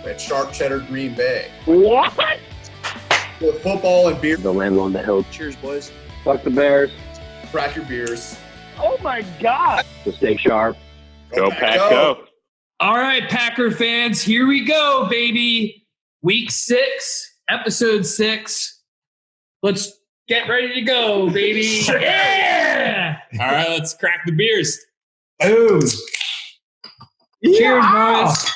at Sharp Cheddar Green Bay. What? With football and beer. The land on the hill. Cheers, boys. Fuck the Bears. Crack your beers. Oh my God. So stay sharp. Go Pack, go. All right, Packer fans, here we go, baby. Week 6, episode 6. Let's get ready to go, baby. Yeah! All right, let's crack the beers. Boom. Cheers, boys.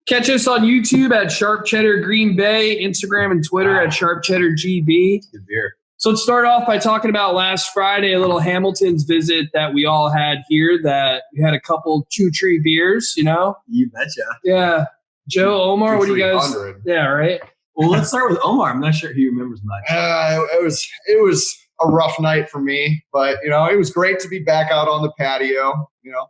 Catch us on YouTube at Sharp Cheddar Green Bay, Instagram and Twitter at Sharp Cheddar GB. Good beer. So let's start off by talking about last Friday, a little Hamilton's visit that we all had here, that we had a couple Chew Tree beers, you know? You betcha. Yeah. Joe, Omar, what do you guys? Yeah, right? Well, let's start with Omar. I'm not sure he remembers much. It was a rough night for me, but, you know, it was great to be back out on the patio. You know,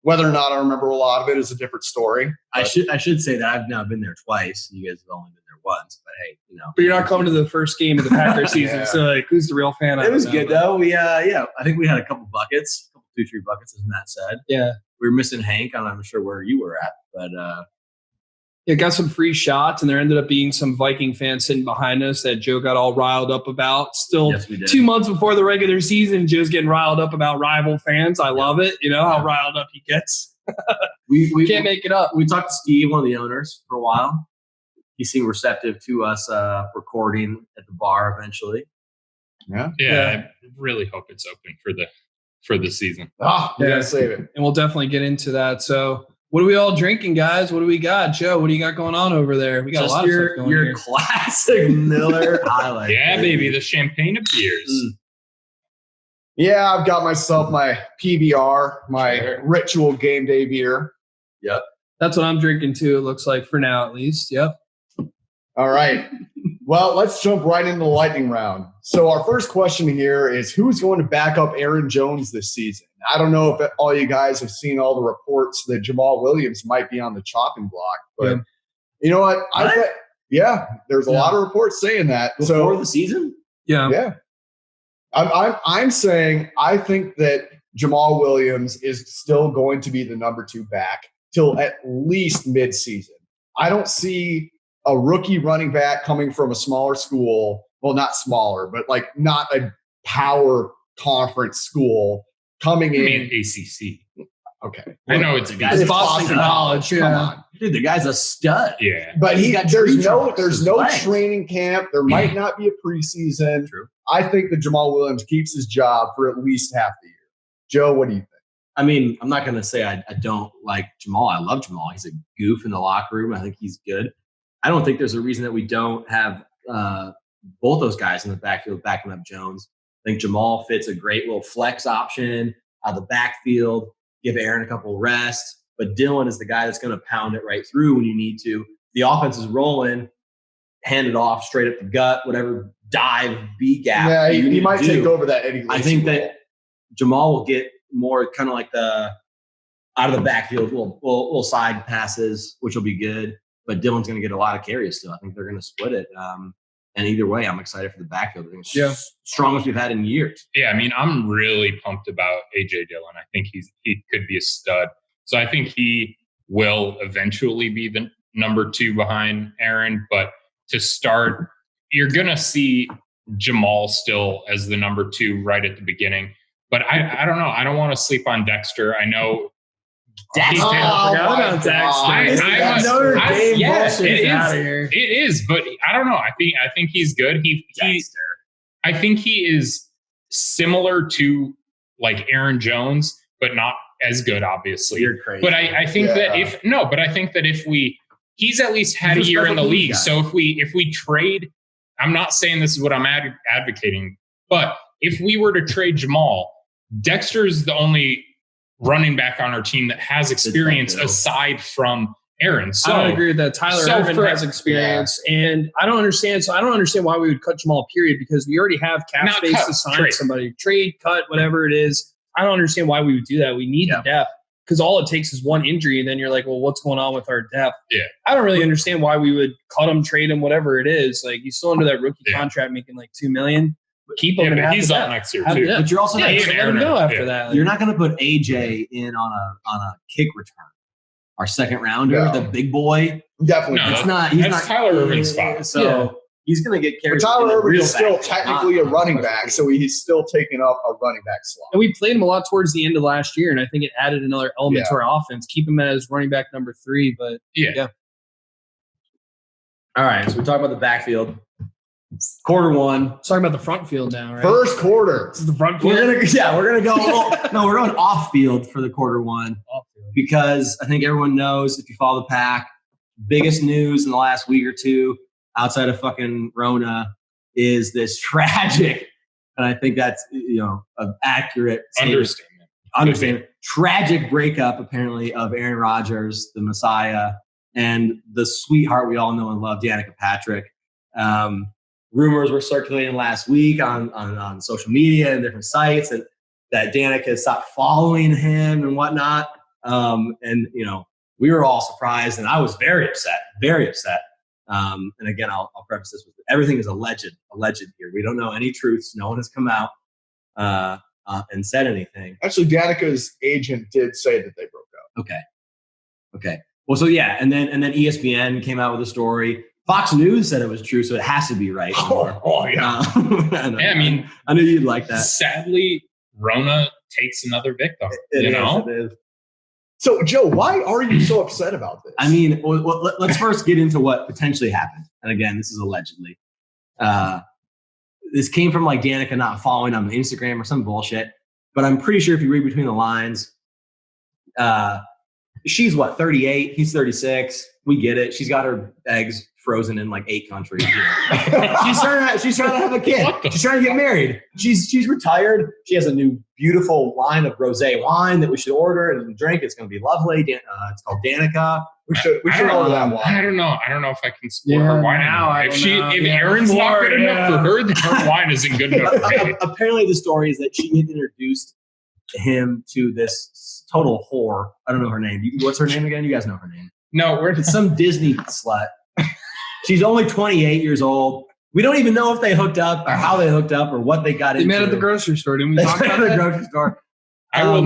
whether or not I remember a lot of it is a different story. I should say that I've now been there twice. You guys have only been there once, but hey, you know. But you're not coming to the first game of the Packers season, so like, who's the real fan? It was good though. We I think we had a couple buckets, a couple 2-3 buckets, as Matt said. Yeah, we were missing Hank. I'm not sure where you were at, but yeah, got some free shots, and there ended up being some Viking fans sitting behind us that Joe got all riled up about. Still, yes, we did. 2 months before the regular season, Joe's getting riled up about rival fans. I love it. You know how riled up he gets. We can't make it up. We talked to Steve, one of the owners, for a while. He seemed receptive to us recording at the bar eventually. Yeah, I really hope it's open for the season. We gotta save it. And we'll definitely get into that. So what are we all drinking, guys? What do we got? Joe, what do you got going on over there? We got Just a lot of stuff going your here. classic Miller highlight. Yeah, baby, the champagne of beers. Yeah, I've got myself my PBR, my ritual game day beer. Yep. That's what I'm drinking too, it looks like, for now at least. Yep. All right. Well, let's jump right into the lightning round. So our first question here is, who's going to back up Aaron Jones this season? I don't know if all you guys have seen all the reports that Jamal Williams might be on the chopping block, but you know what? I bet, there's a lot of reports saying that. Before the season? Yeah. I'm saying I think that Jamal Williams is still going to be the number 2 back till at least mid-season. I don't see a rookie running back coming from a smaller school. Well, not smaller, but like not a power conference school coming in. I mean, ACC. Okay. I know it's It's Boston College. Come on. Dude, the guy's a stud. Yeah. But there's no legs. training camp. There might not be a preseason. True. I think that Jamal Williams keeps his job for at least half the year. Joe, what do you think? I mean, I'm not going to say I don't like Jamal. I love Jamal. He's a goof in the locker room. I think he's good. I don't think there's a reason that we don't have both those guys in the backfield backing up Jones. I think Jamal fits a great little flex option out of the backfield, give Aaron a couple rests. But Dylan is the guy that's going to pound it right through when you need to. The offense is rolling, hand it off straight up the gut, whatever dive, B gap. Yeah, he might take over that Eddie Lacy I think role. that Jamal will get more kind of like the out of the backfield, little side passes, which will be good. But Dylan's going to get a lot of carries still. I think they're going to split it. And either way, I'm excited for the backfield. I think it's strongest we've had in years. Yeah, I mean, I'm really pumped about A.J. Dillon. I think he could be a stud. So I think he will eventually be the number 2 behind Aaron. But to start, you're going to see Jamal still as the number 2 right at the beginning. But I don't know. I don't want to sleep on Dexter. I know. Dexter. It is, but I don't know. I think he's good. I think he is similar to like Aaron Jones, but not as good, obviously. You're crazy. But I think that if he's at least had a year in the league. So if we trade, I'm not saying this is what I'm advocating, but if we were to trade Jamal, Dexter is the only running back on our team that has experience aside from Aaron. So I don't agree with that. Tyler Irvin has experience, and I don't understand. So I don't understand why we would cut Jamal, period, because we already have cap space to sign somebody. Trade, cut, whatever it is. I don't understand why we would do that. We need the depth, because all it takes is one injury, and then you're like, well, what's going on with our depth? Yeah. I don't really understand why we would cut him, trade him, whatever it is. Like, he's still under that rookie contract making like $2 million. Keep him. Yeah, he's up next year too. But you're also let him go after that. You're not going to put AJ in on a kick return. Our second rounder, the big boy, Definitely. No, It's not. He's that's not Tyler Irvin's spot. So he's going to get carried. But Tyler Irvin is still backfield, technically a running back, so he's still taking up a running back slot. And we played him a lot towards the end of last year, and I think it added another element to our offense. Keep him as running back number 3, but yeah. All right, so we talk about the backfield. Quarter 1. Let's talk about the front field now, right? First quarter. This is the front field. We're gonna go. We're going off field for the quarter 1 because I think everyone knows if you follow the pack, biggest news in the last week or two outside of fucking Rona is this tragic, and I think that's an accurate understatement. Tragic breakup apparently of Aaron Rodgers, the Messiah, and the sweetheart we all know and love, Danica Patrick. Rumors were circulating last week on social media and different sites that Danica stopped following him and whatnot. And we were all surprised, and I was very upset. And again, I'll preface this with everything is alleged here. We don't know any truths. No one has come out and said anything. Actually, Danica's agent did say that they broke up. Okay. Well, so yeah, and then ESPN came out with a story. Fox News said it was true, so it has to be right. Oh yeah. I mean, I knew you'd like that. Sadly, Rona takes another victim. It is. So, Joe, why are you so upset about this? I mean, let's first get into what potentially happened. And again, this is allegedly. This came from like Danica not following on Instagram or some bullshit. But I'm pretty sure if you read between the lines, she's 38, he's 36. We get it. She's got her eggs frozen in like 8 countries. She's trying to have a kid. She's trying to get married. She's retired. She has a new beautiful line of rosé wine that we should order and drink. It's going to be lovely. It's called Danica. We should order that wine. I don't know if I can support her wine now. If Aaron's not good enough for her, then her wine isn't good enough for me. Apparently, the story is that she had introduced him to this total whore. I don't know her name. What's her name again? You guys know her name. No, it's some Disney slut. She's only 28 years old. We don't even know if they hooked up or how they hooked up or what they got into. They met at the grocery store. Didn't we talk about that? The grocery store. I will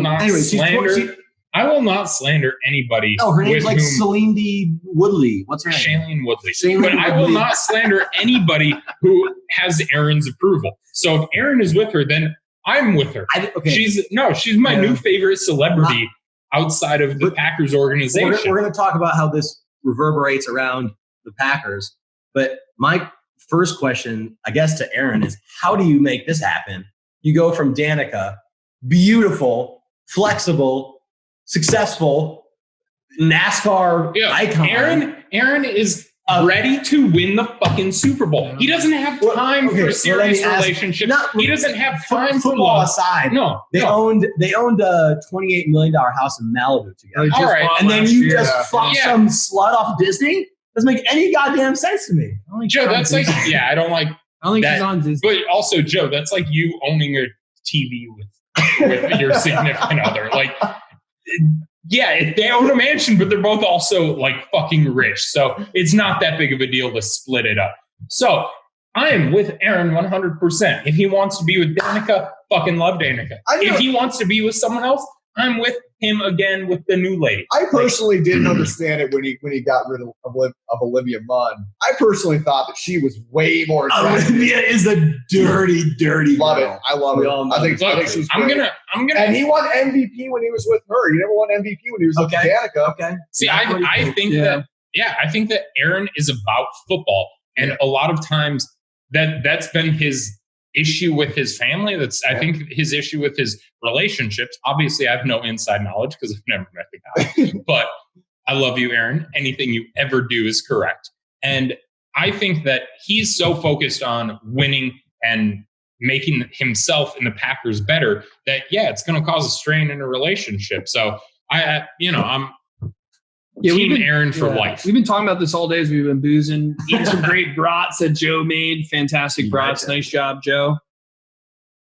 not slander anybody. Oh, her name's like Celine D. Woodley. What's her name? Shailene Woodley. But I will not slander anybody who has Aaron's approval. So if Aaron is with her, then I'm with her. She's my new favorite celebrity outside of the Packers organization. We're going to talk about how this reverberates around the Packers. But my first question, I guess, to Aaron is, how do you make this happen? You go from Danica, beautiful, flexible, successful, NASCAR icon. Aaron is ready to win the fucking Super Bowl. He doesn't have time for serious relationships. He doesn't have time for football love. aside. No, owned a $28 million house in Malibu together. All right, and then you just fuck some slut off Disney. Doesn't make any goddamn sense to me. Joe, that's like, I don't like. I don't think she's on Disney. But also, Joe, that's like you owning a TV with your significant other. Like, they own a mansion, but they're both also like fucking rich. So it's not that big of a deal to split it up. So I am with Aaron 100%. If he wants to be with Danica, fucking love Danica. If he wants to be with someone else, I'm with him again with the new lady. I personally didn't understand it when he got rid of Olivia Munn. I personally thought that she was way more attractive. Olivia is a dirty love girl. it. I love it. I think she's great. I'm gonna. And he won MVP when he was with her. He never won MVP when he was with Danica. Okay. See, I think that Aaron is about football, and a lot of times that's been his issue with his family. I think his issue with his relationships. Obviously, I have no inside knowledge because I've never met the guy. But I love you, Aaron. Anything you ever do is correct. And I think that he's so focused on winning and making himself and the Packers better that it's going to cause a strain in a relationship. So I'm Team Aaron for life. We've been talking about this all day as we've been boozing, eating some great brats that Joe made. Fantastic brats. Nice job, Joe.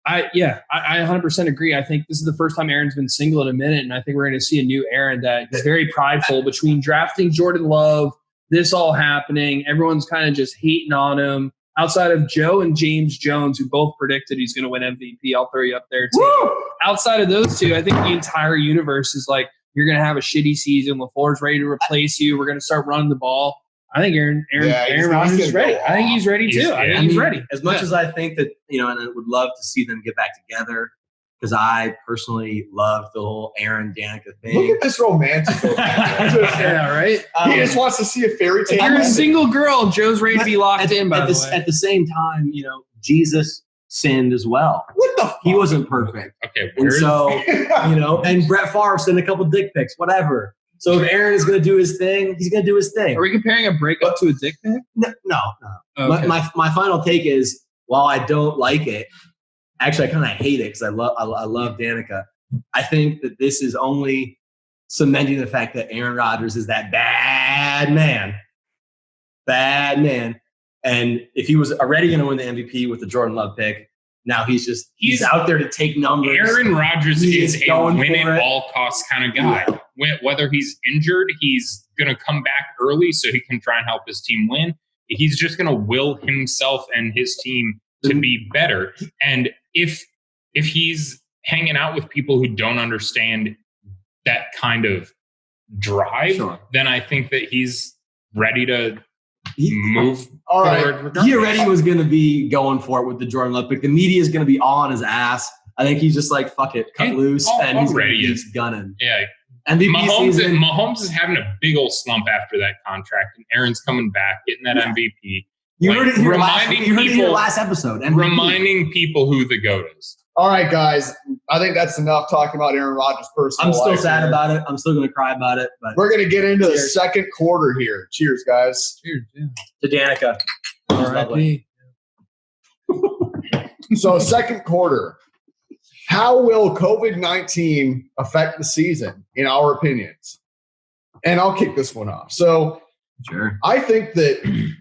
I 100% agree. I think this is the first time Aaron's been single in a minute, and I think we're going to see a new Aaron that is very prideful between drafting Jordan Love, this all happening. Everyone's kind of just hating on him. Outside of Joe and James Jones, who both predicted he's going to win MVP, I'll throw you up there too. Woo! Outside of those two, I think the entire universe is like, you're going to have a shitty season. LaFleur's ready to replace you. We're going to start running the ball. I think Aaron Rodgers is ready. I think he's ready too. I think he's ready. As much as I think that, and I would love to see them get back together, because I personally love the whole Aaron Danica thing. Look at this romantic. Yeah, right? He just wants to see a fairy tale. If you're a single girl, Joe's ready to be locked in, by the way. At the same time, Jesus sinned as well. What the fuck? He wasn't perfect. Okay, and so, and Brett Favre sent a couple dick pics, whatever. So if Aaron is going to do his thing, he's going to do his thing. Are we comparing a breakup to a dick pic? No. Okay. My final take is, while I don't like it, actually I kind of hate it because I love Danica. I think that this is only cementing the fact that Aaron Rodgers is that bad man. And if he was already going to win the MVP with the Jordan Love pick, now he's out there to take numbers. Aaron Rodgers is a win at all costs kind of guy. Yeah. Whether he's injured, he's going to come back early so he can try and help his team win. He's just going to will himself and his team to be better. And if he's hanging out with people who don't understand that kind of drive, then I think that he's ready to move forward. He already was going to be going for it with the Jordan Love pick. The media is going to be all on his ass. I think he's just like, fuck it, cut loose, and he's gunning. Yeah. MVP Mahomes is having a big old slump after that contract, and Aaron's coming back, getting that MVP. You heard it here last episode. MVP. Reminding people who the GOAT is. All right, guys. I think that's enough talking about Aaron Rodgers' personal life. I'm still sad about it. I'm still going to cry about it. But we're going to get into the second quarter here. Cheers, guys. Cheers. Yeah. To Danica. R.I.P. So, second quarter. How will COVID-19 affect the season, in our opinions? And I'll kick this one off. So, I think that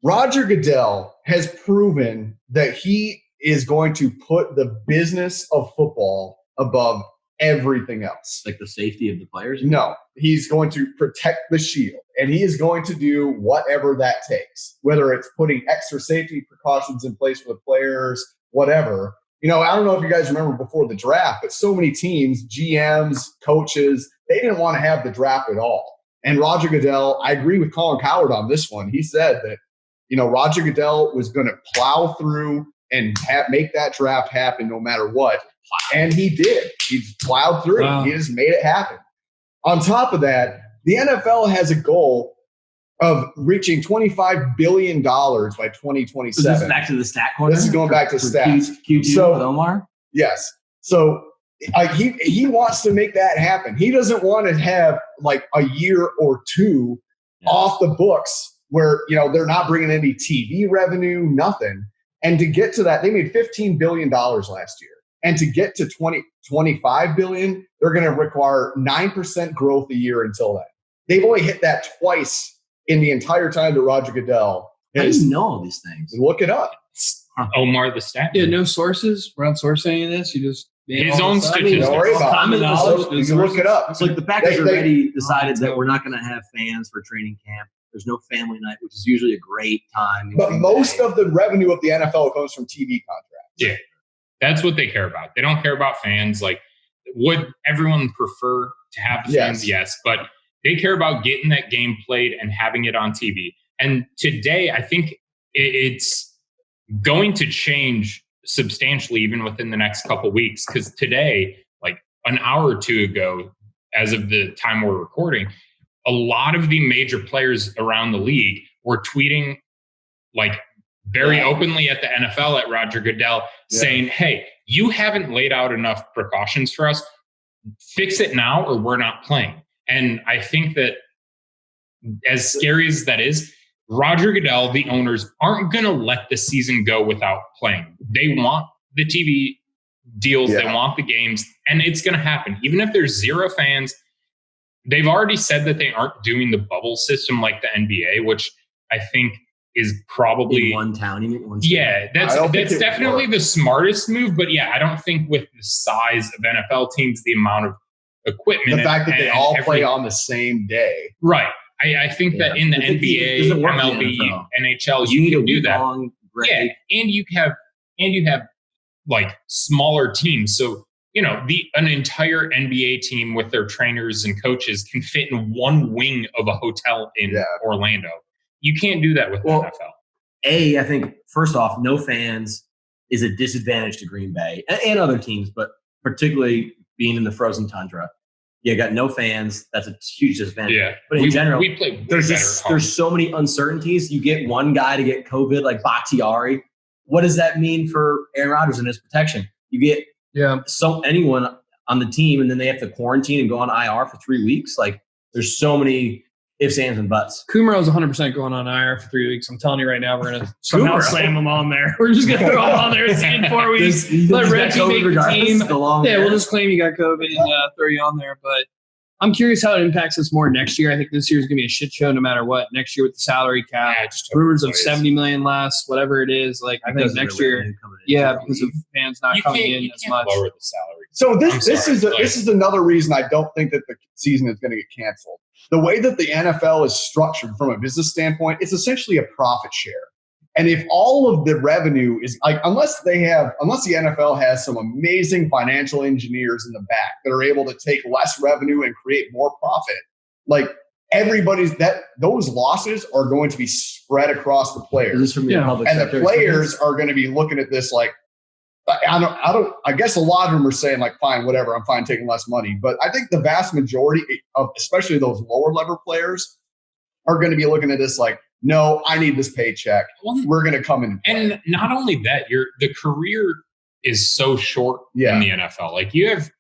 Roger Goodell has proven that he is going to put the business of football above everything else. Like the safety of the players? No, he's going to protect the shield, and he is going to do whatever that takes, whether it's putting extra safety precautions in place for the players, whatever. I don't know if you guys remember before the draft, but so many teams, GMs, coaches, they didn't want to have the draft at all. And Roger Goodell, I agree with Colin Cowherd on this one. He said that, Roger Goodell was going to plow through and make that draft happen no matter what. And he did. He plowed through. Wow. He just made it happen. On top of that, the NFL has a goal of reaching $25 billion by 2027. So this is back to the stat corner? This is going back to stats. Q2 with Omar? Yes. So he wants to make that happen. He doesn't want to have like a year or two off the books where, they're not bringing any TV revenue, nothing. And to get to that, they made $15 billion last year. And to get to 25 billion, they're going to require 9% growth a year until then. They've only hit that twice in the entire time that Roger Goodell has. How do you know all these things? Look it up. Omar the stat. Yeah, no sources. We're not sourcing any of this. You just his own statistics. Don't worry about common knowledge. You can look it up. It's like the Packers already decided that we're not going to have fans for training camp. There's no family night, which is usually a great time. But most of the revenue of the NFL comes from TV contracts. Yeah, that's what they care about. They don't care about fans. Like, would everyone prefer to have fans? Yes, but they care about getting that game played and having it on TV. And today, I think it's going to change substantially even within the next couple of weeks. Because today, like an hour or two ago, as of the time we're recording, a lot of the major players around the league were tweeting like very openly at the NFL, at Roger Goodell, saying, hey, you haven't laid out enough precautions for us. Fix it now or we're not playing. And I think that as scary as that is, Roger Goodell, the owners, aren't going to let the season go without playing. They want the TV deals. They want the games, and it's going to happen. Even if there's zero fans, they've already said that they aren't doing the bubble system like the NBA, which I think is probably in one town. You mean one state? Yeah, that's definitely the smartest move. But yeah, I don't think with the size of NFL teams, the amount of equipment, the fact that they all play on the same day, right? I think that in the NBA, MLB, NHL, you can do that. Yeah, and you have like smaller teams. So an entire NBA team with their trainers and coaches can fit in one wing of a hotel in Orlando. You can't do that with the NFL. I think, first off, no fans is a disadvantage to Green Bay and other teams, but particularly being in the frozen tundra. You got no fans. That's a huge disadvantage. Yeah. But in general, we play there's so many uncertainties. You get one guy to get COVID, like Bakhtiari. What does that mean for Aaron Rodgers and his protection? You get anyone on the team, and then they have to quarantine and go on IR for 3 weeks. Like, there's so many ifs, ands, and buts. Kumro's 100% going on IR for 3 weeks. I'm telling you right now, we're going to somehow slam him on there. We're just going to throw him on there in 4 weeks. Let Reggie make the team. We'll just claim you got COVID and throw you on there. But I'm curious how it impacts us more next year. I think this year is going to be a shit show no matter what. Next year with the salary cap, rumors of $70 million less, whatever it is. Like, I think next year, because of fans not coming in as much. Lower the salary. So this is another reason I don't think that the season is going to get canceled. The way that the NFL is structured from a business standpoint, it's essentially a profit share. And if all of the revenue is like, unless the NFL has some amazing financial engineers in the back that are able to take less revenue and create more profit, like those losses are going to be spread across the players. And the players are going to be looking at this like, I guess a lot of them are saying like, fine, whatever, I'm fine taking less money. But I think the vast majority of, especially those lower level players, are going to be looking at this like, no, I need this paycheck. We're going to come in. And not only that, the career is so short in the NFL. Like, you have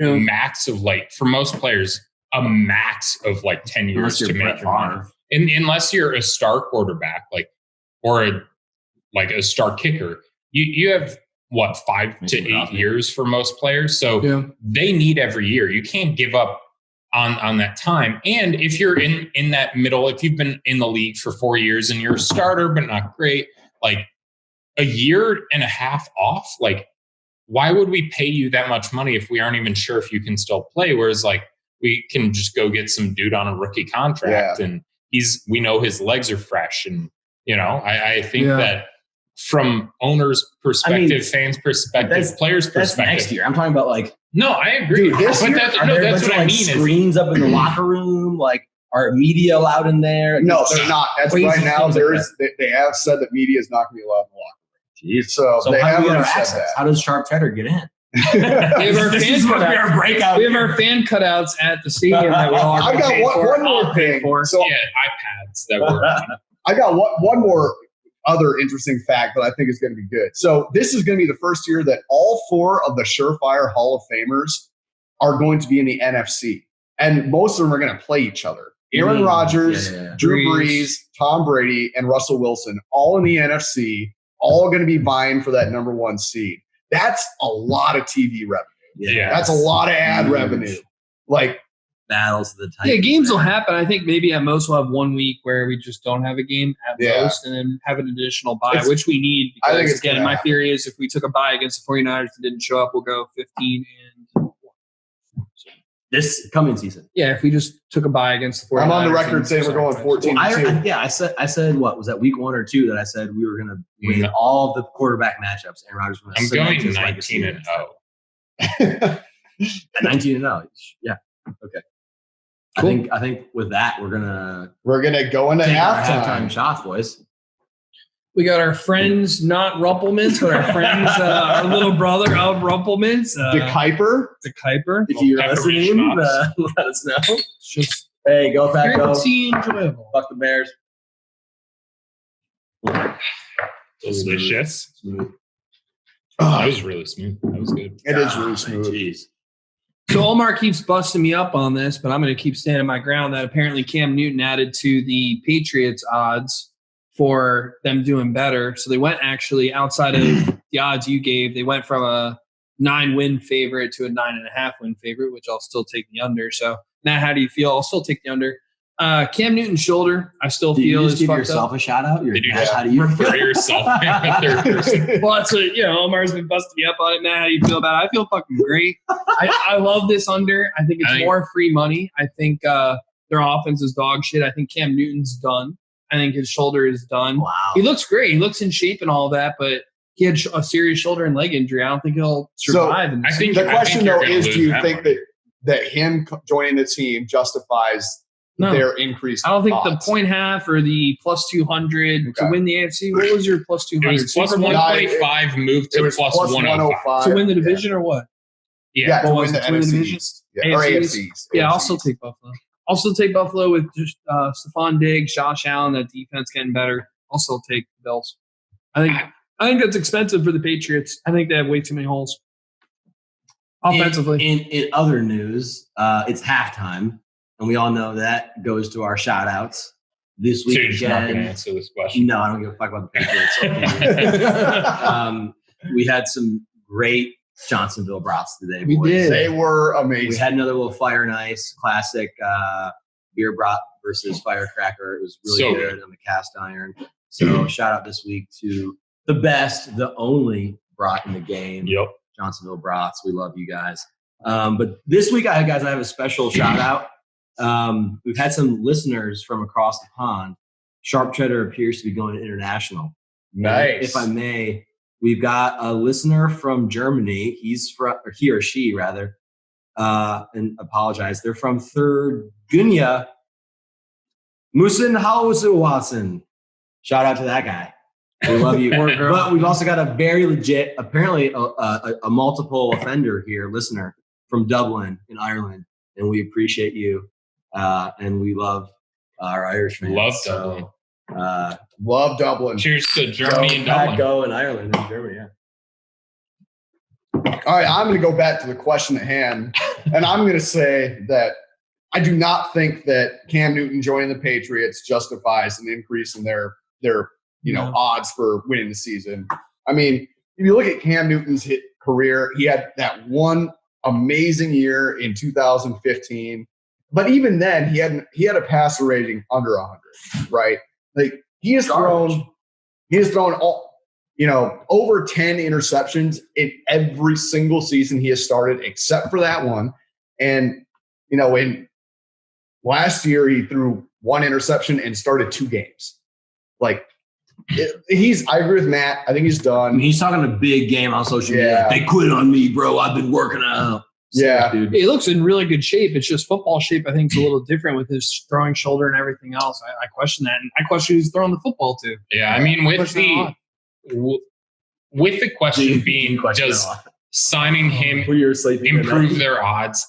a max of, like, for most players, a max of like 10 years to make your money. And unless you're a star quarterback, like, or a star kicker, you have 5 to 8 years for most players. So they need every year. You can't give up on that time. And if you're in that middle, if you've been in the league for 4 years and you're a starter but not great, like a year and a half off, like, why would we pay you that much money if we aren't even sure if you can still play? Whereas, like, we can just go get some dude on a rookie contract and we know his legs are fresh. And, I think that from owners' perspective, fans' perspective, players' perspective. Next year. I'm talking about, like, no, I agree. Dude, that's what I mean. Screens up in the locker room, like, are media allowed in there? No, they're not. That's right now. They have said that media is not going to be allowed in the locker room. Jeez. So they how have do we get our said access? that. How does Sharp Cheddar get in? We have our fan cutouts at the stadium that we all are I got one more thing. So iPads that were. I got one more other interesting fact that I think is going to be good. So this is going to be the first year that all 4 of the Surefire Hall of Famers are going to be in the NFC. And most of them are going to play each other. Aaron Rodgers, Drew Brees, Tom Brady, and Russell Wilson, all in the NFC, all going to be vying for that number 1 seed. That's a lot of TV revenue. Yeah. That's a lot of ad revenue. Like, battles of the Titans. Yeah, games will happen. I think maybe at most we'll have 1 week where we just don't have a game at most, and then have an additional bye, which we need. Because, I think again, my theory is if we took a bye against the 49ers and didn't show up, we'll go 15 and this coming season. Yeah, if we just took a bye against the 49ers. I'm on the record saying we're going 14-2. I said what was that, week 1 or 2 that I said we were going to win all the quarterback matchups. And Rodgers was I'm going 19-0. 19-0. Yeah. Okay. Cool. I think with that we're gonna go into halftime shots, boys. We got our friends, not Rumplemans, but our friends, our little brother of Rumplemans, the Kuiper. If you're listening, let us know. Just hey, go Pack, go! Enjoyable. Fuck the Bears. Delicious. Smooth. That was really smooth. That was good. It is really smooth. Jeez. So Omar keeps busting me up on this, but I'm going to keep standing my ground that apparently Cam Newton added to the Patriots odds for them doing better. So they went actually outside of the odds you gave. They went from a 9-win favorite to a 9.5-win favorite, which I'll still take the under. So Matt, how do you feel? I'll still take the under. Cam Newton's shoulder, I still feel is fucked up. Did you give yourself a shout out? How do you refer to yourself in the third person? Well, that's what, Omar's been busting me up on it. Matt, how do you feel about it? I feel fucking great. I love this under. I think it's more free money. I think their offense is dog shit. I think Cam Newton's done. I think his shoulder is done. Wow. He looks great. He looks in shape and all that, but he had a serious shoulder and leg injury. I don't think he'll survive. I think the question though is, do you think one. that him joining the team justifies their increased I don't think odds? the 0.5 or the plus 200 to win the AFC. What was your plus 200? It was plus 125, moved to plus 105. To win the division or what? Yeah, to win the NFC. Yeah, or AFCs. Yeah, I'll still take Buffalo. I'll still take Buffalo with just Stephon Diggs, Josh Allen, that defense getting better. I'll still take the Bills. I think that's expensive for the Patriots. I think they have way too many holes offensively. In other news, it's halftime, and we all know that goes to our shout-outs. This week so you're not going to again. answer this question. No, I don't give a fuck about the Patriots. We had some great Johnsonville brats today. We boys. did. They were amazing. We had another little fire and ice classic beer brat versus firecracker. It was really good on the cast iron. So shout out this week to the best, the only brat in the game. Yep. Johnsonville brats. We love you guys. But this week, I have a special shout out. We've had some listeners from across the pond. Sharp Cheddar appears to be going international. Nice. And if I may, we've got a listener from Germany. He or she rather, and apologize. They're from Thurgunia, Musenhausen. Shout out to that guy. We love you. But we've also got a very legit, apparently a multiple offender here, listener from Dublin in Ireland, and we appreciate you. And we love our Irish fans. Love Dublin. Love Dublin. Cheers to Germany and Dublin. Go in Ireland and Germany, yeah. All right, I'm going to go back to the question at hand, and I'm going to say that I do not think that Cam Newton joining the Patriots justifies an increase in their odds for winning the season. I mean, if you look at Cam Newton's career, he had that one amazing year in 2015, but even then, he had a passer rating under 100, right? Like he has thrown all, over 10 interceptions in every single season he has started, except for that one. And in last year, he threw one interception and started 2 games. Like I agree with Matt. I think he's done. I mean, he's talking a big game on social media. They quit on me, bro. I've been working out. Yeah, dude. He looks in really good shape. It's just football shape, I think, is a little different with his throwing shoulder and everything else. I question that. And I question who's throwing the football to. Yeah, I mean, with the question being, does signing him improve their odds?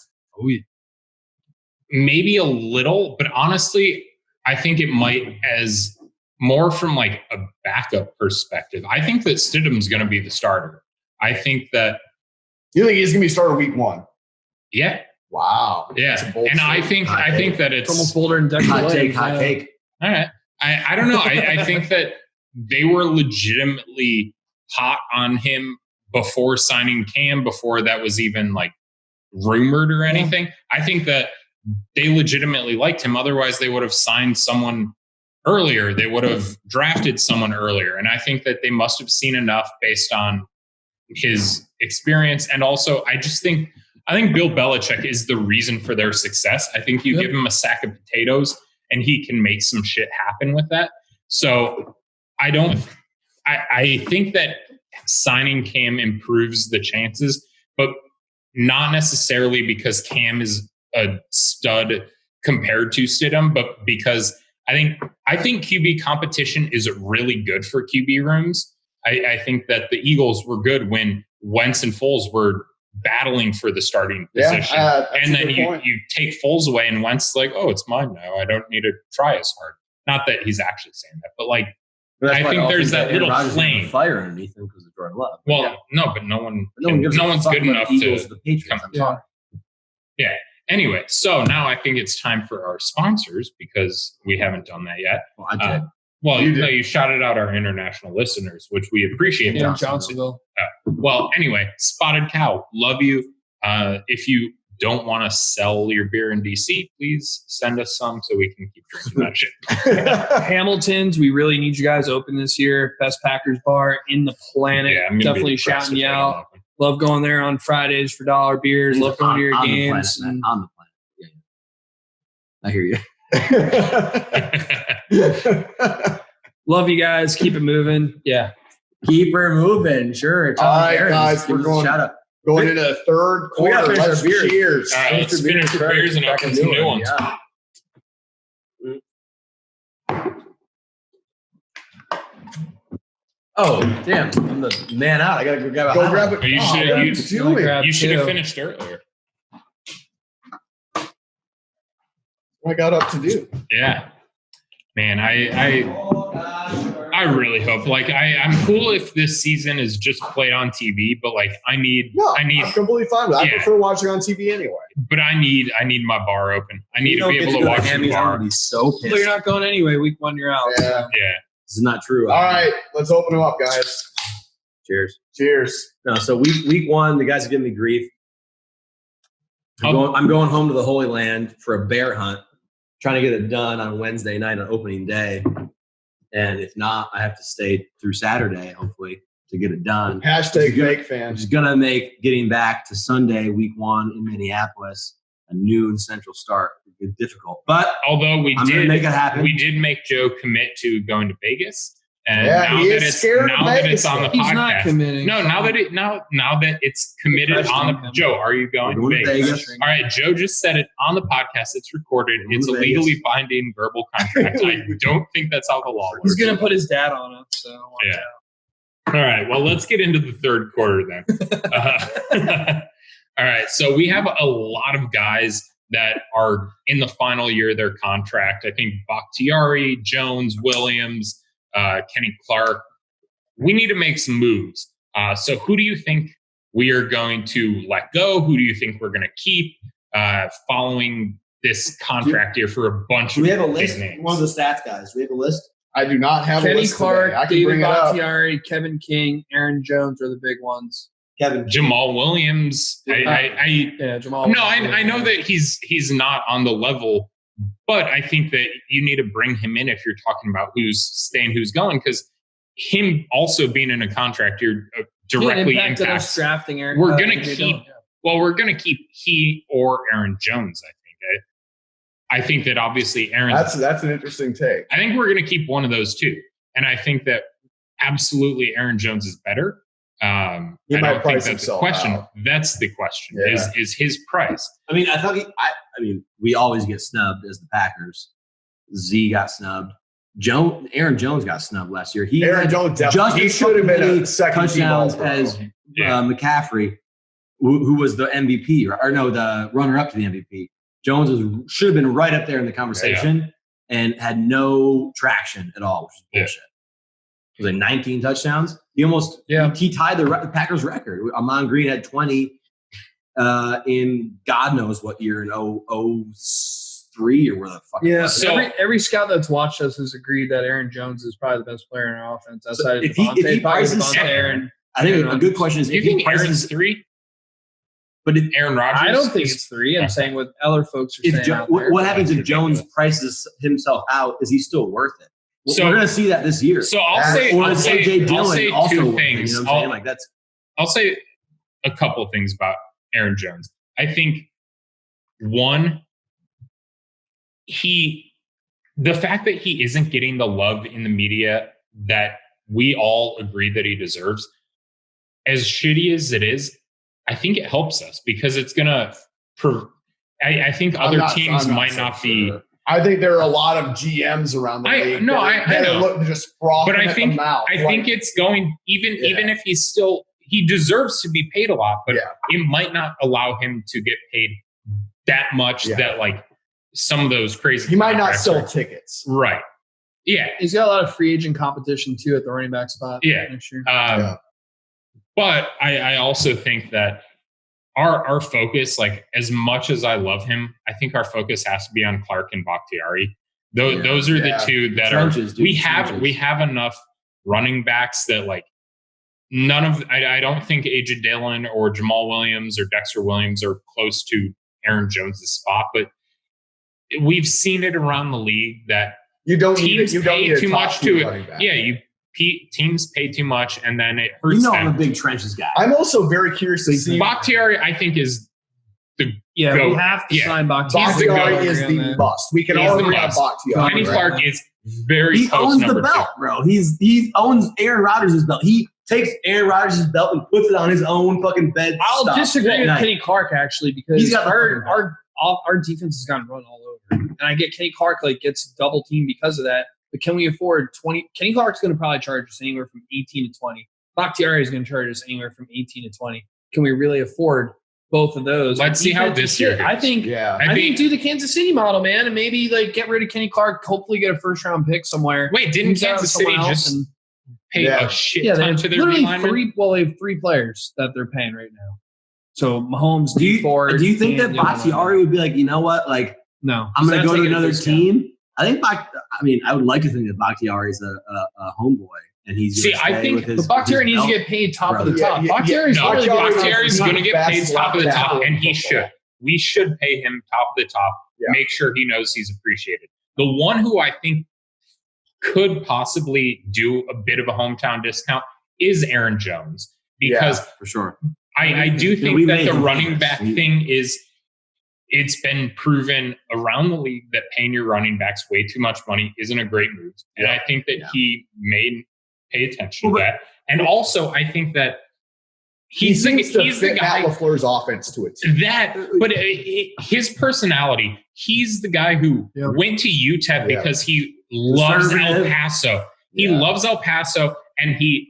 Maybe a little, but honestly, I think it might as more from like a backup perspective. I think that Stidham's going to be the starter. I think that. You think he's going to be starter week 1? Yeah. Wow. Yeah. And I think that it's almost bolder and hot take. All right. I don't know. I think that they were legitimately hot on him before signing Cam, before that was even like rumored or anything. I think that they legitimately liked him. Otherwise, they would have signed someone earlier. They would have drafted someone earlier. And I think that they must have seen enough based on his experience. And also, I think Bill Belichick is the reason for their success. I think you give him a sack of potatoes and he can make some shit happen with that. So I think that signing Cam improves the chances, but not necessarily because Cam is a stud compared to Stidham, but because I think QB competition is really good for QB rooms. I think that the Eagles were good when Wentz and Foles were battling for the starting position. And then you take Foles away and Wentz like, oh, it's mine now. I don't need to try as hard. Not that he's actually saying that, but like, I think there's that little flame. Fire underneath him because of Jordan Love. Well, no, but no one's good enough to the Patriots. I'm sorry. Yeah. Anyway, so now I think it's time for our sponsors because we haven't done that yet. Well, I did. You shouted out our international listeners, which we appreciate. In Johnsonville. Well, anyway, Spotted Cow, love you. If you don't want to sell your beer in DC, please send us some so we can keep drinking that shit. Hamilton's, we really need you guys open this year. Best Packers bar in the planet. Yeah, I'm definitely shouting you out. Love going there on Fridays for dollar beers. Love going to your games. On the planet. Yeah. I hear you. Love you guys. Keep it moving. Yeah. Keep her moving. Sure. All right, guys, we're going into the third quarter. Let's cheers. All right, let's finish the beers and open some new ones. Yeah. Oh, damn. I'm the man out. I got to go grab a grab it. You should have finished earlier. What I got up to do. Yeah. Man, I really hope. Like, I'm cool if this season is just played on TV, but like, I'm completely fine with it. I prefer watching on TV anyway. But I need my bar open. I need to be able to watch the bar. So you're not going anyway. Week 1, you're out. Yeah. This is not true. All right, let's open them up, guys. Cheers. Cheers. No, so week 1, the guys are giving me grief. I'm going home to the Holy Land for a bear hunt, trying to get it done on Wednesday night on opening day. And if not, I have to stay through Saturday, hopefully, to get it done. Hashtag fake fans. Which is going to make getting back to Sunday, week 1 in Minneapolis, a noon Central start, difficult. But although we did make it happen, we did make Joe commit to going to Vegas. And he is scared of Vegas. That it's on the He's podcast. not committing. No, now that it's committed on the Joe, are you going to Vegas? All right, Joe just said it on the podcast. It's recorded. It's a legally binding verbal contract. I don't think that's how the law works. He's going to put his dad on it. So yeah. All right. Well, let's get into the third quarter then. All right. So we have a lot of guys that are in the final year of their contract. I think Bakhtiari, Jones, Williams, Kenny Clark. We need to make some moves. So who do you think we are going to let go? Who do you think we're going to keep following this contract year for a bunch of we have a list? names? One of the stats guys. We have a list. I do not have Kenny a list Clark, today. I can David bring it up. Bakhtiari, Kevin King, Aaron Jones are the big ones. Jamal Williams. Jamal. No, I know that he's not on the level, but I think that you need to bring him in if you're talking about who's staying, who's going, because him also being in a contract year directly impacts us drafting Aaron. We're going to keep. Well, we're going to keep he or Aaron Jones. I think that obviously Aaron. That's an interesting take. I think we're going to keep one of those two, and I think that absolutely Aaron Jones is better. I don't think that's the question. Out. That's the question. Yeah. Is his price? I mean, I mean, we always get snubbed as the Packers. Z got snubbed. Aaron Jones got snubbed last year. Aaron Jones definitely should have been a second touchdowns as McCaffrey, who was the MVP, or no, the runner-up to the MVP. Jones should have been right up there in the conversation and had no traction at all, which is bullshit. It was like 19 touchdowns. He almost he tied the Packers record. Amon Green had 20 in God knows what year, in 03 or where the fuck. Yeah, so every scout that's watched us has agreed that Aaron Jones is probably the best player in our offense outside of if he prices Aaron. I think a good question is do you think Aaron's 3? But Aaron Rodgers? I don't think it's 3. I'm saying what other folks are saying. What happens if Jones prices himself out? Is he still worth it? So we're going to see that this year. So I'll say two things. You know what I'm saying? Like I'll say a couple of things about Aaron Jones. I think one, the fact that he isn't getting the love in the media that we all agree that he deserves, as shitty as it is, I think it helps us because it's going to. I think other teams might not be. I think there are a lot of GMs around the league. I know. Just frothing but I think at the mouth. I think it's going even if he deserves to be paid a lot, but it might not allow him to get paid that much that like some of those crazy. He might not sell tickets. Right. Yeah. He's got a lot of free agent competition too at the running back spot. Yeah. Next year. But I also think that our focus, like as much as I love him, I think our focus has to be on Clark and Bakhtiari. Those are the two that we have enough running backs that like none of I don't think AJ Dillon or Jamal Williams or Dexter Williams are close to Aaron Jones' spot, but we've seen it around the league that teams pay too much to it. Teams pay too much, and then it hurts them. I'm a big trenches guy. I'm also very curious to see. Bakhtiari, I think, is We have to sign Bakhtiari. Bakhtiari is the must. We can all agree on Bakhtiari. Kenny Clark is very He close owns the number belt, two. bro. He owns Aaron Rodgers' belt. He takes Aaron Rodgers' belt and puts it on his own fucking bed. I'll disagree with Kenny Clark actually because He's got our defense has gotten run all over, and I get Kenny Clark gets double teamed because of that. But can we afford 20? Kenny Clark's going to probably charge us anywhere from 18 to 20. Bakhtiari is going to charge us anywhere from 18 to 20. Can we really afford both of those? Let's see how this year goes. I think do the Kansas City model, man, and maybe get rid of Kenny Clark. Hopefully, get a first round pick somewhere. Wait, didn't Kansas City just pay a shit ton to their D-linemen? They have 3 players that they're paying right now. So Mahomes, do you think that Bakhtiari would be like, you know what, no, I'm going to go to another team? I think I would like to think that Bakhtiari is a homeboy, and he's I think Bakhtiari needs to get paid top of the top. Bakhtiari's going to get paid top of the top, and he should. We should pay him top of the top. Yeah. Make sure he knows he's appreciated. The one who I think could possibly do a bit of a hometown discount is Aaron Jones, because for sure. I do think that the running back thing it's been proven around the league that paying your running backs way too much money isn't a great move. And I think that he may pay attention to that. And also, I think that he's the guy. Matt LaFleur's offense to it. But his personality, he's the guy who went to UTEP because he loves El Paso. He loves El Paso, and he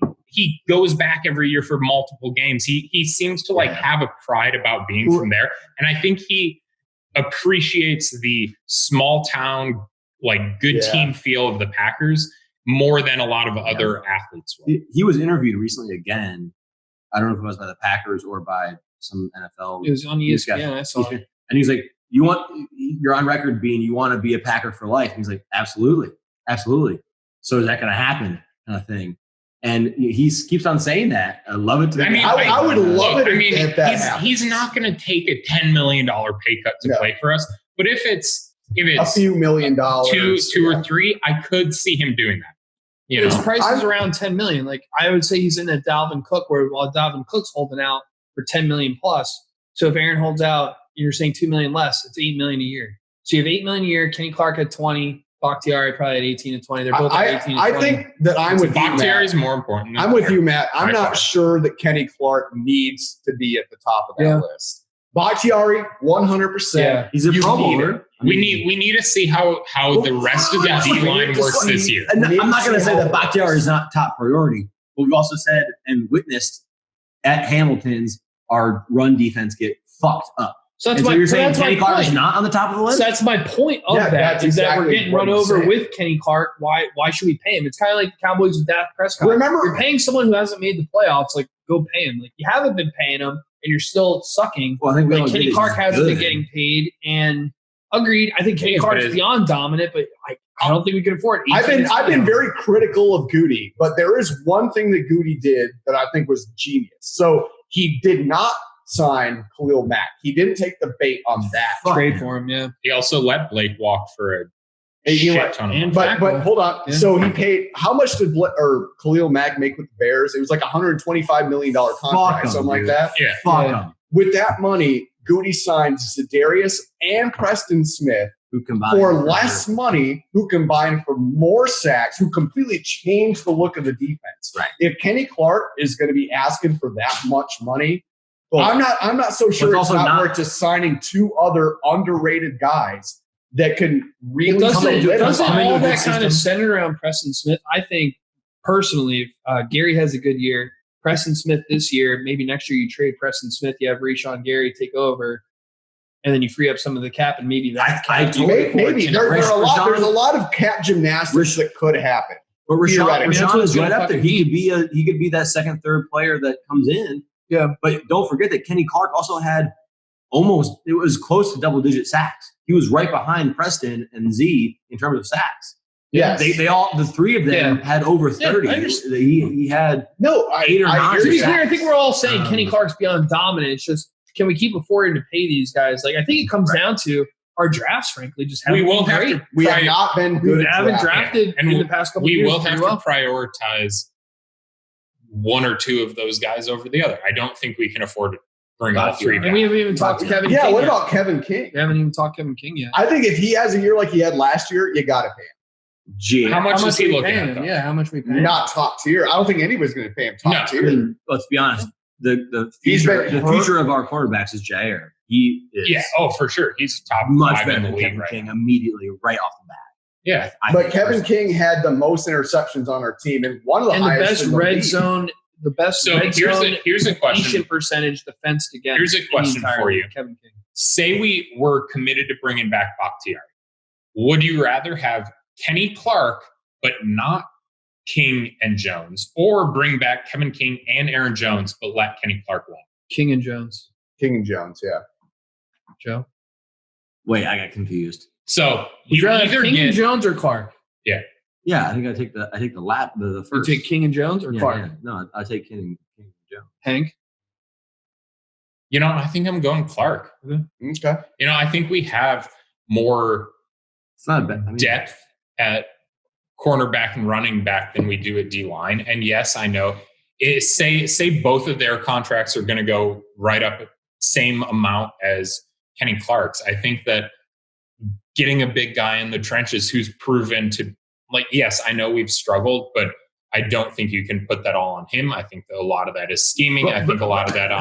goes back every year for multiple games. He seems to have a pride about being from there. And I think he appreciates the small town, good team feel of the Packers more than a lot of other athletes will. He was interviewed recently again. I don't know if it was by the Packers or by some NFL. It was on ESPN. I saw it. And he's like, you're on record being, you want to be a Packer for life. And he's like, absolutely. Absolutely. So is that going to happen? Kind of thing. And he keeps on saying that. I love it. I would love it. If that happens. He's not going to take a $10 million pay cut to play for us. But if it's a few $1 million, two or three, I could see him doing that. His price is around $10 million. I would say he's in that Dalvin Cook, while Dalvin Cook's holding out for $10 million plus. So if Aaron holds out, you're saying $2 million less. It's $8 million a year. So you have $8 million a year. Kenny Clark at 20. Bakhtiari probably at 18 to 20. They're both at 18 to 20. I think that I'm with you, Matt. Bakhtiari is more important. I'm with you, Matt. I'm not sure that Kenny Clark needs to be at the top of that list. Bakhtiari, 100%. Yeah. He's a Pro Bowler. We need to see how the rest of the D-line works this year. I'm not going to say that Bakhtiari is not top priority, but we've also said and witnessed at Hamilton's our run defense get fucked up. So that's you're saying Kenny Clark is not on the top of the list? So that's my point of that. Is that we're getting run over with Kenny Clark. Why should we pay him? It's kind of like the Cowboys with Dak Prescott. Remember, you're paying someone who hasn't made the playoffs. Go pay him. You haven't been paying him, and you're still sucking. Well, I think Kenny Clark hasn't been getting paid. And agreed, I think Kenny Clark is beyond dominant, but I don't think we can afford it. I've been very critical of Goody, but there is one thing that Goody did that I think was genius. So he did not sign Khalil Mack. He didn't take the bait on that. Trade for him, yeah. He also let Blake walk for a shit ton of money. But hold on. Yeah. So he paid, how much did Khalil Mack make with the Bears? It was like $125 million contract, something like that. Yeah. Fuck him. With that money, Goody signed Za'Darius and Preston Smith who combined for less money, who combined for more sacks, who completely changed the look of the defense. Right. If Kenny Clark is going to be asking for that much money, I'm not so sure it's not worth just signing 2 other underrated guys that can really doesn't all that kind of centered around Preston Smith. I think personally, if Gary has a good year, Preston Smith this year, maybe next year you trade Preston Smith, you have Rashawn Gary take over, and then you free up some of the cap, and maybe that's maybe there's a lot of cap gymnastics that could happen. But Rashawn is right up there. He could be that second, third player that comes in. Yeah, but don't forget that Kenny Clark also had it was close to double-digit sacks. He was right behind Preston and Z in terms of sacks. Yeah, the 3 of them had over 30. Yeah, he had 8 or 9. To be clear, I think we're all saying Kenny Clark's beyond dominant. It's just, can we keep affording to pay these guys? I think it comes down to our drafts, frankly, just haven't been great. We have not been good. We haven't drafted in the past couple of years. We will have to prioritize 1 or 2 of those guys over the other. I don't think we can afford bring all three back. And we haven't even talked to Kevin King. Yeah, what yet. about Kevin King? We haven't even talked Kevin King yet. I think if he has a year like he had last year, you got to pay him. Gee, How much is he we looking paying at? him? Though? Yeah, how much we paying? Not top tier. I don't think anybody's going to pay him top No. tier. I mean, let's be honest. The He's future been the hurt. future of our cornerbacks is Jair. He is Yeah. Oh, for sure. He's top much 5 better in the than league Kevin right King now. immediately right off the bat. Yeah. I But think Kevin personally. King had the most interceptions on our team, and one of the And the highest best in the red league. zone, the best So red zone here's a question. completion percentage defense against. Here's a question for you. Kevin King. Say we were committed to bringing back Bakhtiari. Would you rather have Kenny Clark, but not King and Jones, or bring back Kevin King and Aaron Jones, but let Kenny Clark walk? King and Jones. King and Jones, yeah. Joe. Wait, I got confused. So Would you you rather either have King and get Jones or Clark? Yeah, I think I take the You first. take King and Jones or Yeah, Clark? yeah. No, I take King and Jones. Hank. I think I'm going Clark. Okay. I think we have more It's not a bad depth at cornerback and running back than we do at D line. And yes, I know. Say both of their contracts are going to go right up same amount as Kenny Clark's. I think that getting a big guy in the trenches who's proven to, yes, I know we've struggled, but I don't think you can put that all on him. I think that a lot of that is scheming. I think a lot of that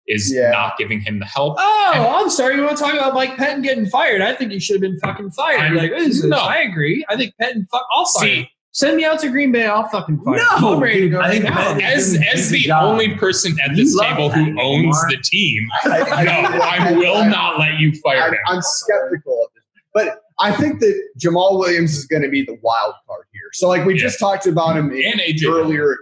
is not giving him the help. Oh, I'm sorry. You want to talk about Mike Pettin getting fired? I think he should have been fucking fired. What is this? No. I agree. I think Pettin. I'll fire him. Send me out to Green Bay. I'll fucking fire him. No, I'm ready to go I think right now. Pettin- As the job. only person at You this love table that, who owns Lamar. the team, I I will not let you fire him. I'm skeptical of this. But I think that Jamal Williams is going to be the wild card here. So, we just talked about him And AJ earlier.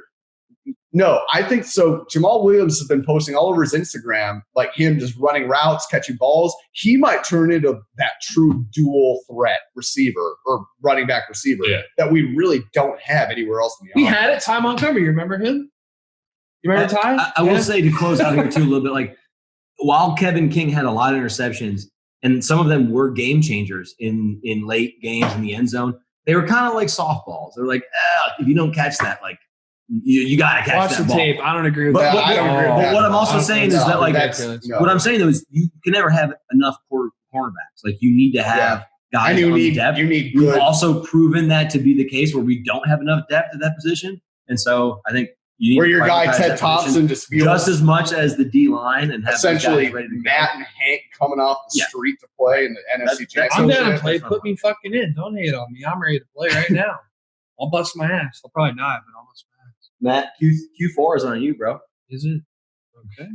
No, I think so. Jamal Williams has been posting all over his Instagram, him just running routes, catching balls. He might turn into that true dual threat receiver or running back receiver that we really don't have anywhere else in the We offense. had it. Ty Montgomery. You remember him? You remember Ty? I will say to close out here too a little bit, while Kevin King had a lot of interceptions and some of them were game changers in late games in the end zone, they were kind of like softballs. They're like, if you don't catch that, you got to catch Watch that the ball. tape. I don't agree with But- that. but- I don't agree with but that. what I'm also saying is that, what I'm saying though is you can never have enough cornerbacks. You need to have guys and on the depth. you need We've good. also proven that to be the case where we don't have enough depth at that position, and so I think you need Where to your guy prioritize Ted that Thompson position just feels just as much as the D line and have those essentially guys ready to go. Matt and Hank coming off the Yeah. street to play in the NFC That's- I'm Championship. down to play. That's Put me fucking in. Don't hate on me. I'm ready to play right now. I'll bust my ass. I'll probably not, but I'll bust my ass. Matt, Q4 is on you, bro. Is it? Okay.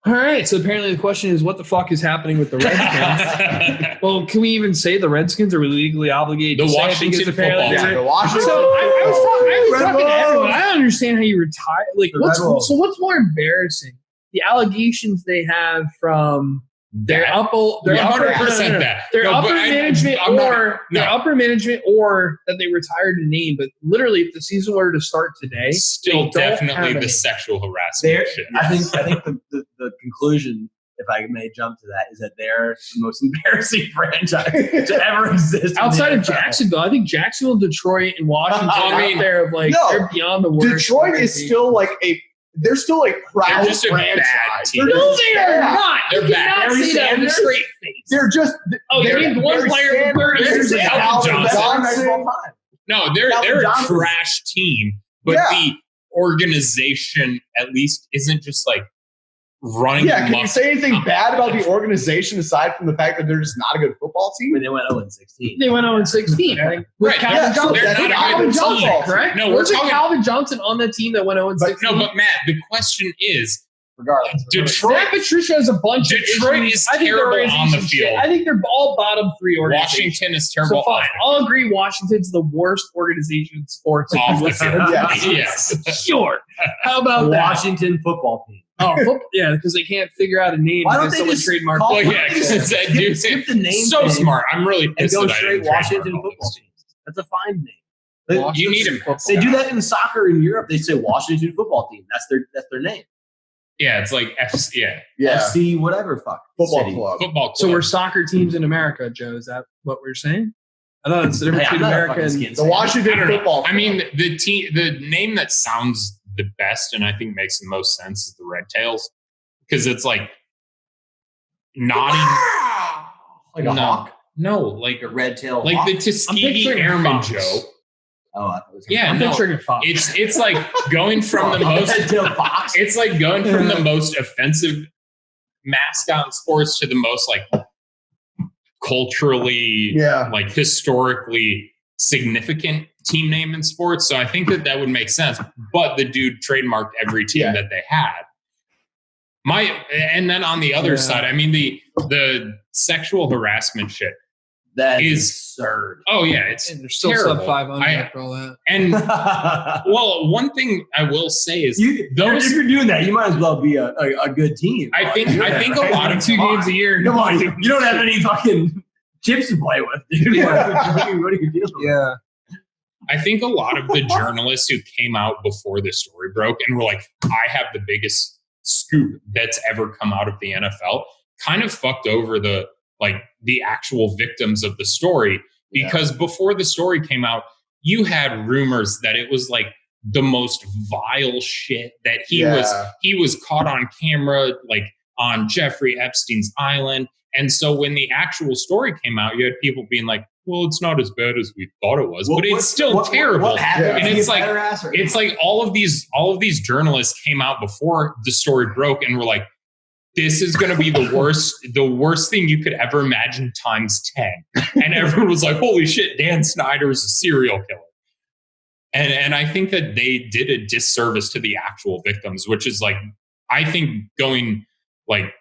All right. So apparently the question is, what the fuck is happening with the Redskins? Well, can we even say the Redskins? Are we legally obligated The to say it? Washington Because apparently football they're- The Washington. So I was Red talking to everyone. Wolves. I don't understand how you retire. The Red Wolves. What's more embarrassing? The allegations they have from their That- upper 100% that. their No, upper but management I'm not- or their upper management or that they retired a name. But literally, if the season were to start today, Still they don't have definitely a the name. sexual harassment There, shit. I think the conclusion, if I may jump to that, is that they're the most embarrassing franchise to ever exist. Outside in of the NFL. Jacksonville, I think Jacksonville, Detroit, and Washington I are mean, out there of no, they're beyond the worst. Detroit is still they're still a proud They're just a bad franchise. team. They're No, just they are bad. not. They're You bad. cannot Barry say that with a Sanders. straight face. They're just. Oh, they're- you named one Barry player for 30 Sanders years. and Alvin Alvin Johnson. Johnson. No, they're Calvin a Johnson. trash team, but Yeah. the organization at least isn't just running. Yeah, can you amok. say anything bad about the organization aside from the fact that they're just not a good football I team? mean, they went 0-16. They went 0-16. I think with Right, Calvin yeah, Johnson. they're that's not a Calvin good Johnson, team. correct? No, we're Wasn't talking. Calvin Johnson on the team that went 0-16? No, but Matt, the question is, Regardless, Detroit. Zach Patricia has a bunch Detroit of issues. is I think their terrible on the organization's field. shit. I think they're all bottom three organizations. Washington is So terrible. fine, I'll agree. Washington's the worst organization in sports. Off the field. Yes. Yes. Sure. How about that? Washington football team. Oh, yeah, because they can't figure out a name. Why don't because they someone just trademarked call it. Well, yeah, because it's that dude. Skip the name So thing smart. I'm really and pissed go that I straight didn't trademark Washington all football those team. That's a fine name. They, You need Washington him. football. they do that in soccer in Europe. They say Washington football team. That's their name. Yeah, it's like FC. Yeah, Yeah, FC whatever fuck football city. club. football club. So we're soccer teams in America, Joe. Is that what we're saying? I thought it's the difference Hey, I'm between not a America fucking and skin The fan. I Washington don't know. football. I mean, the name that sounds the best and I think makes the most sense is the Red Tails. because it's like nodding like a hawk. No, like a red tail, like hawk. the Tuskegee Airman joke. Oh, I thought it was I'm picturing a fox. It's like going from the most. fox. It's like going from the most offensive mascot in sports to the most like culturally, like historically significant team name in sports. So I think that would make sense. But the dude trademarked every team that they had. And then on the other side, I mean the sexual harassment shit. That is absurd. Oh yeah, it's and they're still terrible. sub 500 after all that. And well, one thing I will say is if you're doing that, you might as well be a good team. I think a lot of 2 games a year. Come on, you don't have any fucking chips to play with, dude. Yeah. What are you dealing with? Yeah. I think a lot of the journalists who came out before the story broke and were like, I have the biggest scoop that's ever come out of the NFL, kind of fucked over the actual victims of the story, because before the story came out, you had rumors that it was like the most vile shit, that he was caught on camera, like on Jeffrey Epstein's island. And so when the actual story came out, you had people being like, well, it's not as bad as we thought it was, but it's still terrible. What happened? And it's like all of these journalists came out before the story broke and were like, this is going to be the worst thing you could ever imagine times 10. And everyone was like, holy shit, Dan Snyder is a serial killer. And I think that they did a disservice to the actual victims, which is like, I think going like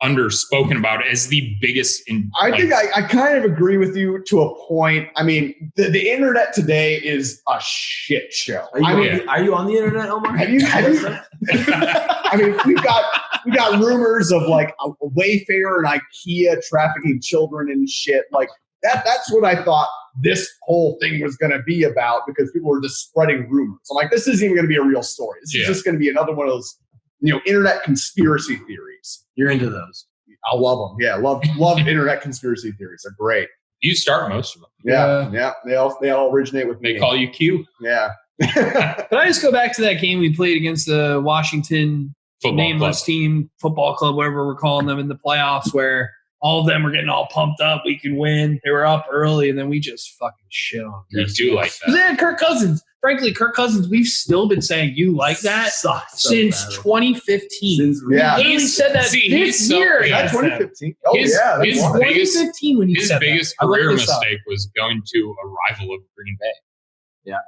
underspoken about as the biggest. I think I kind of agree with you to a point. I mean, the internet today is a shit show. Are you on the internet, Omar? Have you I mean, we got rumors of like a Wayfair and IKEA trafficking children and shit. Like that's what I thought this whole thing was going to be about, because people were just spreading rumors. I'm like, this isn't even going to be a real story. This is just going to be another one of those, internet conspiracy theories. You're into those. I love them. Yeah, love internet conspiracy theories. They're great. You start most of them. Yeah. They all originate with me. They call you Q. Yeah. But I just go back to that game we played against the Washington nameless team, football club, whatever we're calling them, in the playoffs, where all of them were getting all pumped up. We can win. They were up early, and then we just fucking shit on them. You do like that. Yeah, Kirk Cousins. Frankly, Kirk Cousins, we've still been saying you like that since 2015. He said that this year. Yeah, 2015. Oh, his 2015 when he his said biggest that. career mistake was going to a rival of Green Bay. Yeah.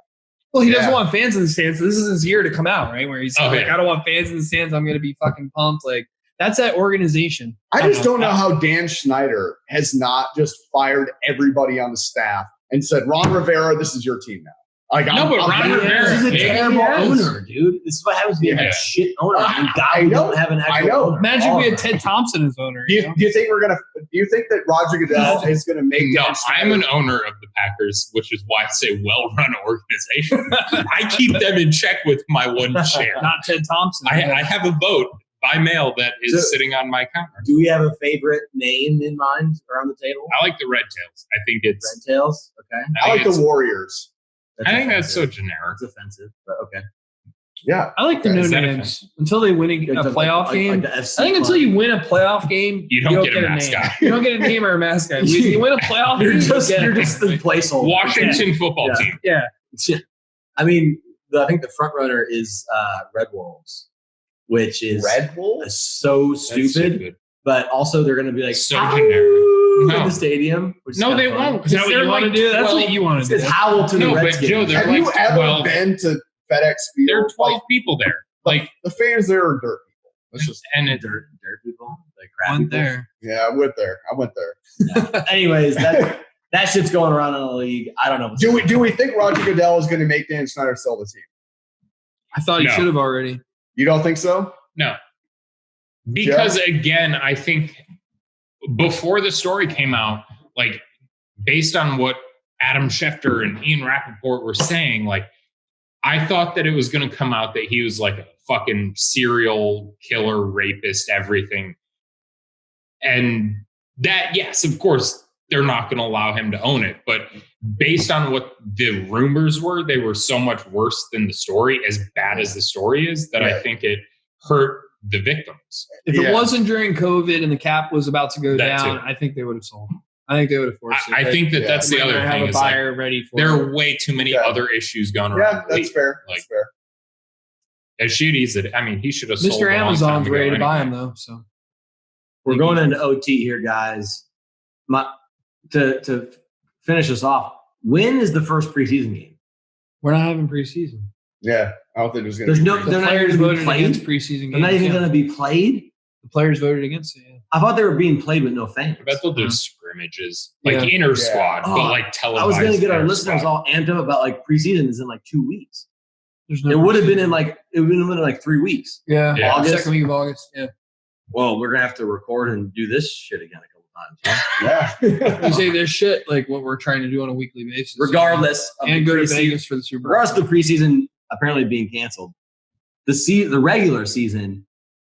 Well, he doesn't want fans in the stands. So this is his year to come out, right? Where he's like, I don't want fans in the stands. I'm going to be fucking pumped. Like, that's that organization. I just don't know how Dan Snyder has not just fired everybody on the staff and said, Ron Rivera, this is your team now. Like, Ron Rivera is a terrible owner, dude. This is what happens when you have a shit owner. I don't have an actual owner. Imagine if we had Ted Thompson as owner. Do you think do you think that Roger Goodell is going to make? No, I'm an owner of the Packers, which is why I say well-run organization. I keep them in check with my one share. Not Ted Thompson. I have a vote by mail that is sitting on my counter. Do we have a favorite name in mind around the table? I like the Red Tails. I think it's Red Tails. Okay. I like the Warriors. I think that's so generic. It's offensive, but okay. Yeah. I like the no names until they win a playoff game. I think until you win a playoff game, you don't get a mascot. You don't get a name or a mascot. You win a playoff game, you're just the placeholder. Washington football team. Yeah. I mean, I think the front runner is Red Wolves, which is Red Wolves? so stupid. But also they're going to be like so generic. In the stadium. No, they won't. Is that what you want to do? That's what you want to do. It's howl to the Redskins. Joe, have you ever been to FedEx Field? There are 12 people there. Like the fans there are dirt people. It's just dirt people. Like crap people. There. Yeah, I went there. Yeah. Anyways, that shit's going around in the league. I don't know. Do we think Roger Goodell is going to make Dan Snyder sell the team? I thought he should have already. You don't think so? No. Because again, I think before the story came out, like based on what Adam Schefter and Ian Rappaport were saying, like I thought that it was going to come out that he was like a fucking serial killer, rapist, everything. And that, yes, of course, they're not going to allow him to own it. But based on what the rumors were, they were so much worse than the story, as bad as the story is, that I think it hurt the victims. If it wasn't during COVID and the cap was about to go That down, too. I think they would have sold. I think they would have forced it. I think that's the other have thing. a Is like, buyer ready for there it. are way too many other issues going around. Yeah, that's fair. Like, That's fair. as shitty as he should have sold. Mr. a long Amazon's time ago ready to buy anyway. him though. So We're going into OT here, guys. To finish us off, when is the first preseason game? we're not having preseason. Yeah, I don't think there's going There's to be. no. The They're not players even going voted to be played. against preseason games. They're not even yeah. going to be played. The players voted against it. Yeah. I thought they were being played with no fans. I bet they'll do scrimmages, like Yeah. inner squad, Oh, but like televised. I was going to get our inner listeners squad. all amped up about like preseason is in like 2 weeks. There's no It would have been preseason. in like 3 weeks. Yeah. Yeah. August. Second week of August. Yeah. Well, we're gonna have to record and do this shit again a couple times. Huh? Yeah. You say this shit like what we're trying to do on a weekly basis. Regardless of and the go to preseason- Vegas for the Super Bowl. regardless of the preseason apparently being canceled, the regular season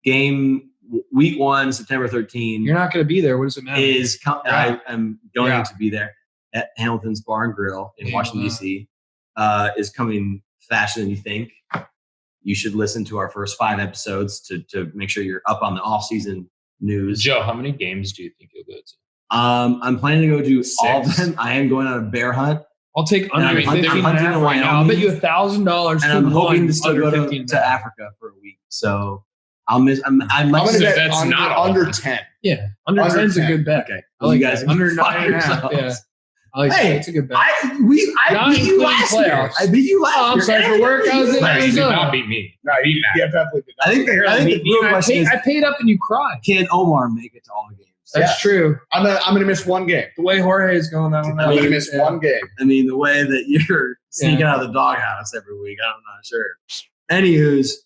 game week 1, September 13, You're not going to be there. What does it matter? is I am going Yeah. to be there at Hamilton's Bar and Grill in Yeah, Washington wow. D.C. Is coming faster than you think. You should listen to our first 5 episodes to make sure you're up on the off-season news. Joe, how many games do you think you'll go to? I'm planning to go do all of 6. them. I am going on a bear hunt, I'll take under I'm 15 and a hunting half in right now. I'll bet you $1,000 and I'm hoping to still under go 15 to Africa for a week. So I'll miss. I I'm might. going to So bet that's under, not all. under 10. Yeah, under Under 10 is a 10. good bet. Okay, I like you guys that. Under fire 9.5. Yeah, yourselves. I like Hey, that. It's a good bet. I Not beat you including last year. playoffs. I beat you last Oh, I'm year. sorry for And work. I was in No, you did Arizona. not beat me. No, you definitely did not. I think the real question is, I paid up and you cried. can Omar make it to all the games? That's true. I'm going to miss one game. The way Jorge is going, I don't know. I'm going to miss Yeah. one game. I mean, the way that you're sneaking out of the doghouse every week, I'm not sure. Anywho's,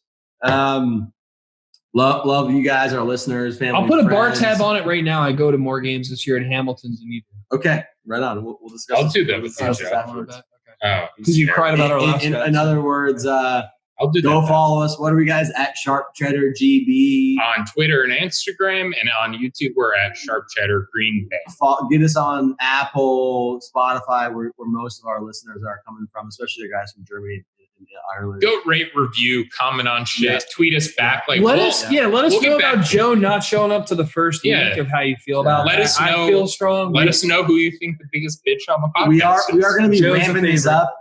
love you guys, our listeners, family. I'll put a bar friends. tab on it right now. I go to more games this year at Hamilton's than you do. Okay, right on. We'll discuss. I'll this- do that we'll with discuss you, this Joe. afterwards. Oh, Because you cried about our last In guys. other words, I'll do go that follow us. What are we guys at? Sharp Cheddar GB. on Twitter and Instagram, and on YouTube we're at Sharp Cheddar Green Bay. Get us on Apple, Spotify, where most of our listeners are coming from, especially the guys from Germany and Ireland. Go rate, review, comment on shit, Yeah. tweet us back. Like, Let we'll- us let us we'll get know back about to you. Joe not showing up to the first Yeah. week of how you feel about Let that. us know- I feel strong. Let us know who you think the biggest bitch on the podcast we are is. going to be Joe's a ramping this favorite. up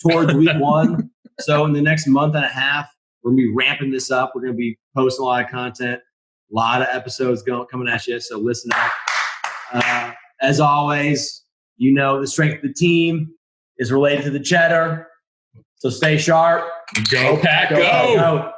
towards week 1. So in the next month and a half, we're going to be ramping this up. We're going to be posting a lot of content, a lot of episodes coming at you. So listen up. As always, the strength of the team is related to the cheddar. So stay sharp. Go Pack, Go. go. Go.